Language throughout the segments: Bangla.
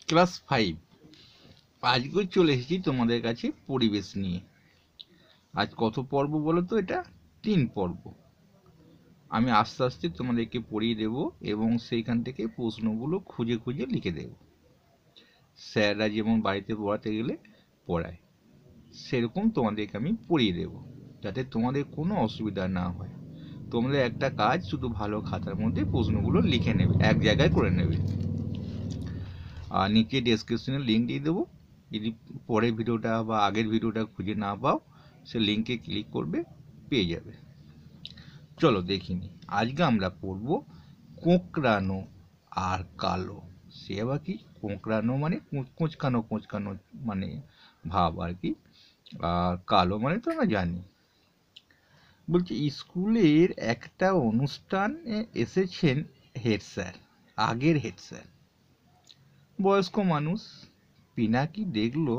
ক্লাস 5। আজকে চলে এসেছি তোমাদের কাছে পরিবেশ নিয়ে। আজ কত পর্ব বলো তো? এটা 3 পর্ব। আমি আস্তে আস্তে তোমাদেরকে পড়িয়ে দেব এবং সেইখান থেকে প্রশ্নগুলো খুঁজে খুঁজে লিখে দেব। স্যাররা যেমন বাড়িতে পড়াতে গেলে পড়ায়, সেরকম তোমাদেরকে আমি পড়িয়ে দেব, যাতে তোমাদের কোনো অসুবিধা না হয়। তোমাদের একটা কাজ, শুধু ভালো খাতার মধ্যে প্রশ্নগুলো লিখে নেবে, এক জায়গায় করে নেবে। আর নিচে ডেসক্রিপশনে লিঙ্ক দিয়ে দেবো। যদি পরের ভিডিওটা বা আগের ভিডিওটা খুঁজে না পাও, সে লিঙ্কে ক্লিক করবে, পেয়ে যাবে। চলো দেখিনি। আজকে আমরা পড়ব কোঁকড়ানো আর কালো। সে আবার কি? কোঁকড়ানো মানে কোঁচকানো কোঁচকানো মানে ভাব আর কি, আর কালো মানে তো আমরা জানি। বলছি, স্কুলের একটা অনুষ্ঠানে এসেছেন হেড স্যার, আগের হেড স্যার, বয়স্ক মানুষ। পিনাকি দেখলো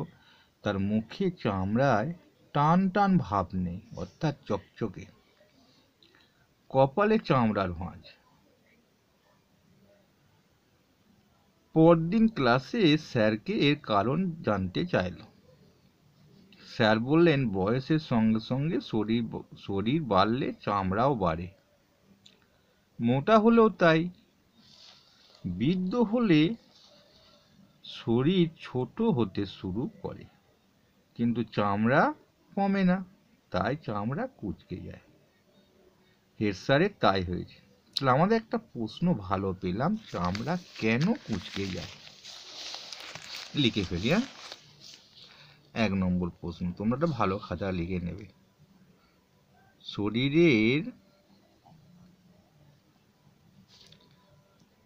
তার মুখে চামড়ায় টান টান ভাব নেই, অর্থাৎ চকচকে। কপালে চামড়ার ভাঁজ। পরদিন ক্লাসে স্যারকে এর কারণ জানতে চাইল। স্যার বললেন, বয়সের সঙ্গে সঙ্গে শরীর বাড়লে চামড়াও বাড়ে। মোটা হলেও তাই। বৃদ্ধ হলে শরীর ছোট হতে শুরু করে, কিন্তু চামড়া কমে না, তাই চামড়া কুঁচকে যায়। হেড স্যারের তাই হয়েছে। তাহলে আমাদের একটা প্রশ্ন ভালো পেলাম, চামড়া কেন কুঁচকে যায়? লিখে ফেলি। 1 নম্বর প্রশ্ন, তোমরা একটা ভালো খাতা লিখে নেবে। শরীরের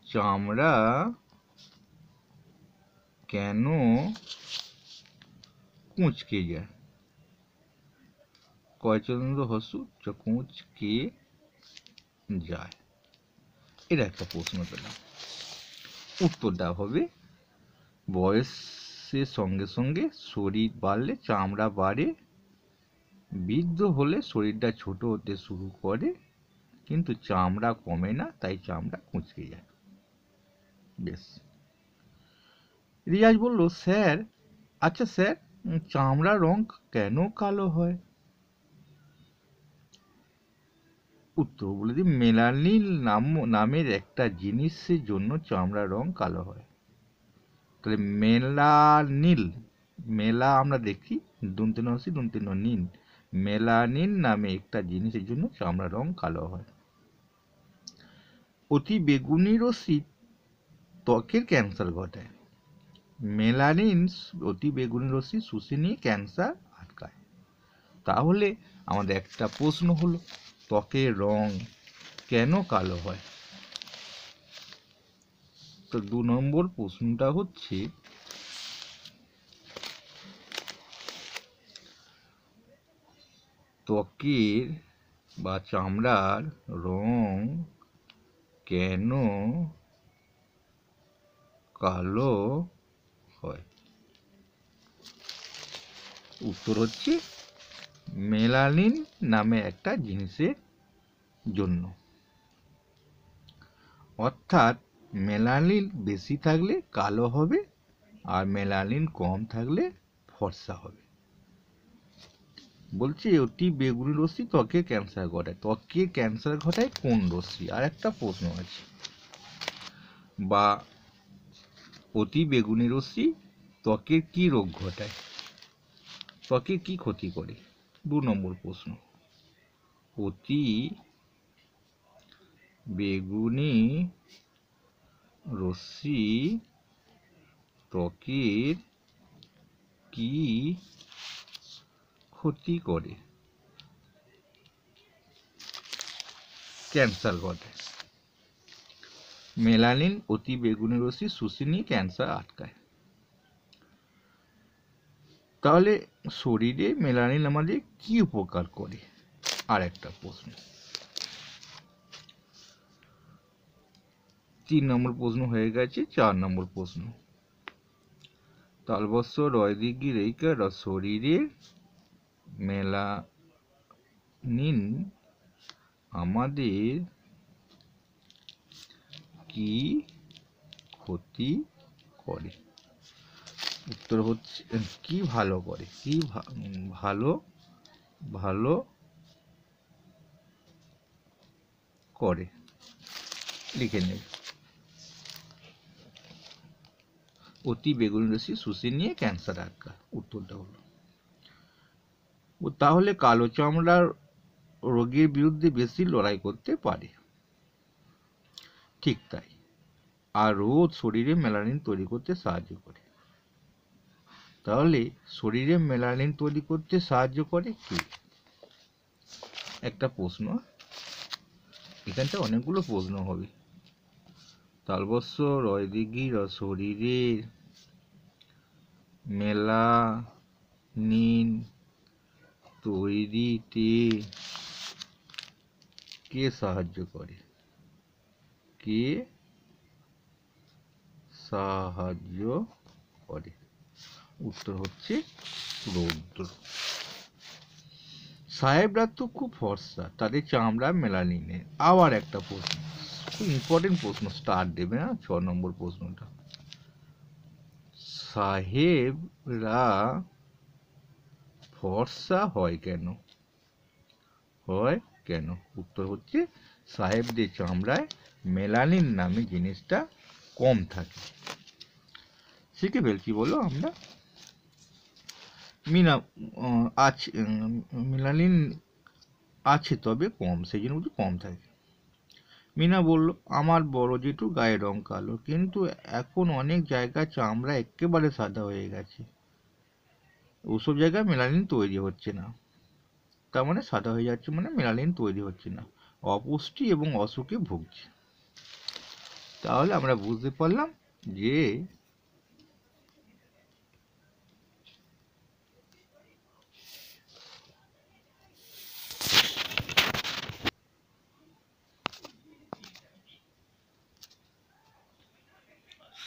চামড়া কেন কুঁচকে যায়? কয়চন্দ্র হসু কুঁচকে যায়, এটা একটা প্রশ্ন পেলাম। উত্তরটা হবে, বয়সের সঙ্গে সঙ্গে শরীর বাড়লে চামড়া বাড়ে, বৃদ্ধ হলে শরীরটা ছোট হতে শুরু করে, কিন্তু চামড়া কমে না, তাই চামড়া কুঁচকে যায়। বেশ। রিয়াজ বলল, স্যার, আচ্ছা স্যার, চামড়ার রং কেন কালো হয়? উত্তর বলে দিই, মেলানিন নামের একটা জিনিসের জন্য চামড়ার রং কালো হয়। তাহলে মেলানিল, মেলা আমরা দেখি নিন, মেলানিন নামে একটা জিনিসের জন্য চামড়ার রং কালো হয়। অতি বেগুনি রশ্মি ত্বকের ক্যান্সার ঘটায়। মেলানিন অতি বেগুনি রশ্মি শুষে নিয়ে ক্যান্সার আটকায়। তাহলে আমাদের একটা প্রশ্ন হলো, ত্বকের রং কেন কালো হয়? তো 2 নম্বর প্রশ্নটা হচ্ছে, ত্বকের বা চামড়ার রং কেন কালো হয়? উত্তর হচ্ছে, মেলানিন নামে একটা জিনিসের জন্য। অর্থাৎ মেলানিন বেশি থাকলে কালো হবে, আর মেলানিন কম থাকলে ফর্সা হবে। বলছি, অতি বেগুনি রশ্মি ত্বকে ক্যান্সার ঘটায়। ত্বকে ক্যান্সার ঘটায় কোন রশ্মি? আর একটা প্রশ্ন আছে, বা অতি বেগুনি রশ্মি ত্বকের কি রোগ ঘটায়, ত্বকের কি ক্ষতি করে? 2 নম্বর প্রশ্ন, অতি বেগুনি রশ্মি ত্বকের কি ক্ষতি করে? ক্যান্সার ঘটায়। মেলানিন অতি বেগুনি রশ্মি শুষে নিয়ে ক্যান্সার আটকায়। তাহলে শরীরে মেলানিন আমাদের কি উপকার করে? আর একটা প্রশ্ন। 3 নম্বর প্রশ্ন হয়ে গেছে। 4 নম্বর প্রশ্ন, তালবস্য রয়দিগি রেইকার শরীরের মেলানিন আমাদের কি ক্ষতি করে? উত্তর হচ্ছে কি ভালো করে, কি ভালো ভালো করে, লিখে নেবে। অতি বেগুনি রশ্মি শুষে নিয়ে ক্যান্সার আটকা, উত্তরটা হলো। তাহলে কালো চামড়ার রোগের বিরুদ্ধে বেশি লড়াই করতে পারে, ঠিক তাই। আর রোদ শরীরে মেলানিন তৈরি করতে সাহায্য করে। তাহলে শরীরে মেলানিন তৈরি করতে সাহায্য করে কি? একটা প্রশ্ন, এখানটা অনেকগুলো প্রশ্ন হবে। তালবস্য রয়দিঘি শরীরের মেলানিন তৈরিতে কে সাহায্য করে? কে সাহায্য করে? উত্তর হচ্ছে রৌদ্র। সাহেবরা তো খুব ফর্সা, তাদের চামড়া মেলানিনের। আবার একটা প্রশ্ন, খুব ইম্পর্টেন্ট প্রশ্ন, স্টার দেবে না 6 নম্বর প্রশ্নটা। সাহেবরা ফর্সা হয় কেন? হয় কেন? উত্তর হচ্ছে সাহেবদের চামড়ায় মেলানিন নামে জিনিসটা কম থাকে। শিখে ফেলছি বলো আমরা। মেলানিন আছে তবে কম, সেই জন্য বলছি কম থাকে। মিনা বলল, আমার বড় জেঠু গায়ের রং কালো, কিন্তু এখন অনেক জায়গায় চামড়া একেবারে সাদা হয়ে গেছে। ওসব জায়গায় মেলানিন তৈরি হচ্ছে না, তার মানে সাদা হয়ে যাচ্ছে, মানে মেলানিন তৈরি হচ্ছে না, অপুষ্টি এবং অসুখে ভুগছে। তাহলে আমরা বুঝতে পারলাম যে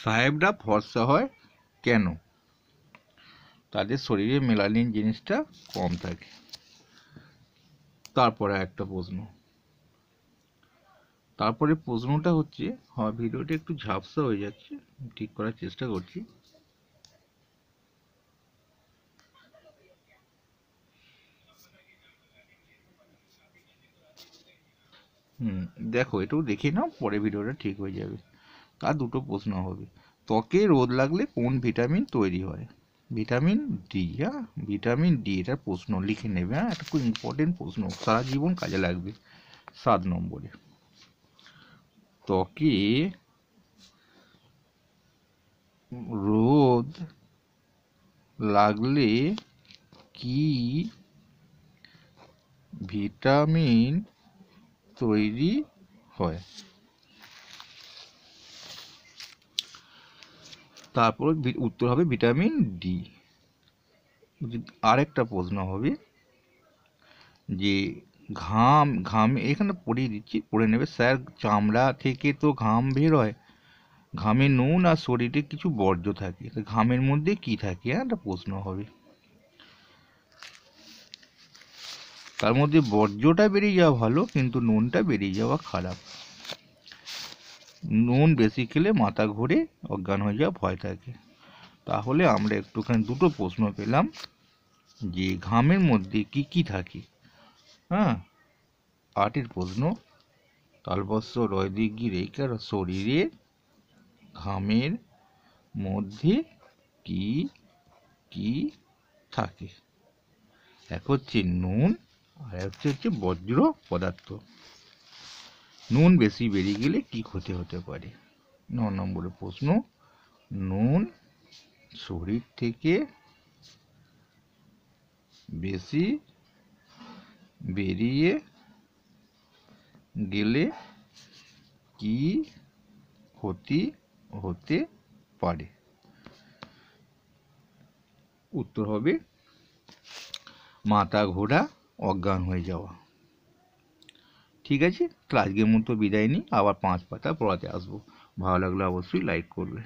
সাহেবরা ফর্সা হয় কেন? তাদের শরীরে মেলানিন জিনিসটা কম থাকে। তারপরে একটা প্রশ্ন, তারপরে প্রশ্নটা হচ্ছে, ভিডিওটা একটু ঝাপসা হয়ে যাচ্ছে, ঠিক করার চেষ্টা করছি। দেখো এটাও দেখে নাও, পরে ভিডিওটা ঠিক হয়ে যাবে। তার দুটো প্রশ্ন হবে। ত্বকে রোদ লাগলে কোন ভিটামিন তৈরি হয়? Vitamin D. হ্যাঁ, ভিটামিন ডি, এটার প্রশ্ন লিখে নেবে। হ্যাঁ, এটা খুব ইম্পর্টেন্ট প্রশ্ন, সারা জীবন কাজে লাগবে। 7 নম্বরে, ত্বকে রোদ লাগলে কি ভিটামিন তৈরি হয়? তারপর উত্তর হবে ভিটামিন ডি। আরেকটা প্রশ্ন হবে যে ঘাম এখানে পড়িয়ে দিচ্ছি, পড়ে নেবে। স্যার, চামড়া থেকে তো ঘাম বের হয়, ঘামে নুন আর শরীরে কিছু বর্জ্য থাকে, ঘামের মধ্যে কি থাকে? একটা প্রশ্ন হবে। তার মধ্যে বর্জ্যটা বেরিয়ে যাওয়া ভালো, কিন্তু নুনটা বেরিয়ে যাওয়া খারাপ। নুন বেশি খেলে মাথা ঘুরে অজ্ঞান হয়ে যাওয়া ভয় থাকে। তাহলে আমরা একটুখানি দুটো প্রশ্ন পেলাম যে ঘামের মধ্যে কি কি থাকে। হ্যাঁ, 8 প্রশ্ন, তালবস্য রয়দিঘি রেখার শরীরের ঘামের মধ্যে কি কি থাকে? এক হচ্ছে নুন, আর হচ্ছে বজ্র পদার্থ। নুন বেশি বেরিয়ে গেলে কি ক্ষতি হতে পারে? 9 নম্বরের প্রশ্ন, নুন শরীর থেকে বেশি বেরিয়ে গেলে কি ক্ষতি হতে পারে? উত্তর হবে মাথা ঘোরা, অজ্ঞান হয়ে যাওয়া। ঠিক আছে, আজকের মতো বিদায় নিই, আবার 5 পাতা পড়াতে আসবো। ভালো লাগলে অবশ্যই লাইক করবে।